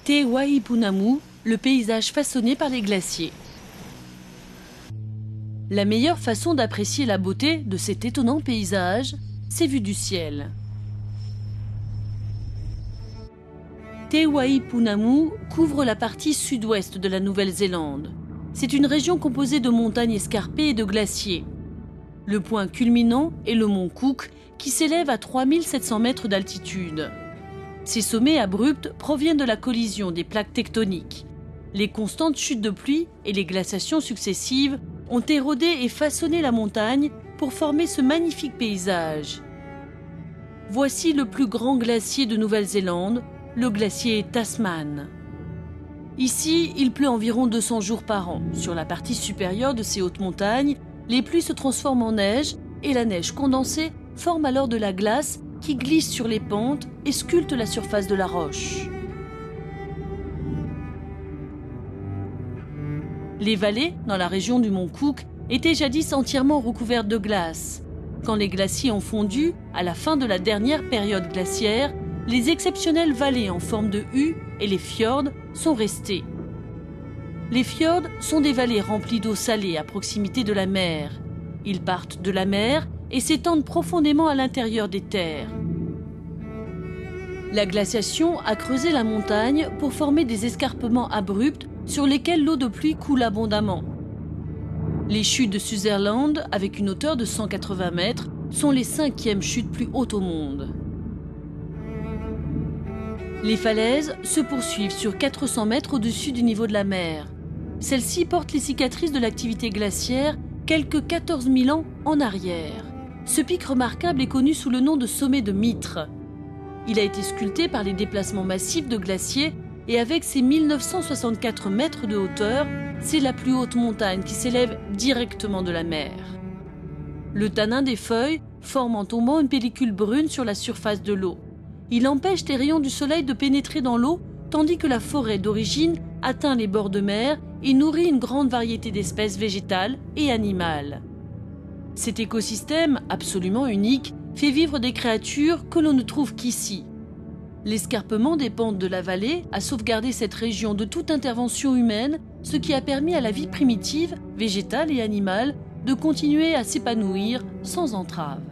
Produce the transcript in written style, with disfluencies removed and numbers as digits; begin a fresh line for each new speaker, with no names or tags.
Te Waipunamu, le paysage façonné par les glaciers. La meilleure façon d'apprécier la beauté de cet étonnant paysage, c'est vu du ciel. Te Waipunamu couvre la partie sud-ouest de la Nouvelle-Zélande. C'est une région composée de montagnes escarpées et de glaciers. Le point culminant est le mont Cook, qui s'élève à 3700 mètres d'altitude. Ces sommets abrupts proviennent de la collision des plaques tectoniques. Les constantes chutes de pluie et les glaciations successives ont érodé et façonné la montagne pour former ce magnifique paysage. Voici le plus grand glacier de Nouvelle-Zélande, le glacier Tasman. Ici, il pleut environ 200 jours par an. Sur la partie supérieure de ces hautes montagnes, les pluies se transforment en neige et la neige condensée forme alors de la glace qui glisse sur les pentes et sculpte la surface de la roche. Les vallées, dans la région du mont Cook, étaient jadis entièrement recouvertes de glace. Quand les glaciers ont fondu, à la fin de la dernière période glaciaire, les exceptionnelles vallées en forme de U et les fjords sont restées. Les fjords sont des vallées remplies d'eau salée à proximité de la mer. Ils partent de la mer et s'étendent profondément à l'intérieur des terres. La glaciation a creusé la montagne pour former des escarpements abrupts sur lesquels l'eau de pluie coule abondamment. Les chutes de Sutherland, avec une hauteur de 180 mètres, sont les 5e chutes plus hautes au monde. Les falaises se poursuivent sur 400 mètres au-dessus du niveau de la mer. Celles-ci portent les cicatrices de l'activité glaciaire quelques 14 000 ans en arrière. Ce pic remarquable est connu sous le nom de sommet de Mitre. Il a été sculpté par les déplacements massifs de glaciers et avec ses 1964 mètres de hauteur, c'est la plus haute montagne qui s'élève directement de la mer. Le tanin des feuilles forme en tombant une pellicule brune sur la surface de l'eau. Il empêche les rayons du soleil de pénétrer dans l'eau, tandis que la forêt d'origine atteint les bords de mer et nourrit une grande variété d'espèces végétales et animales. Cet écosystème, absolument unique, fait vivre des créatures que l'on ne trouve qu'ici. L'escarpement des pentes de la vallée a sauvegardé cette région de toute intervention humaine, ce qui a permis à la vie primitive, végétale et animale, de continuer à s'épanouir sans entrave.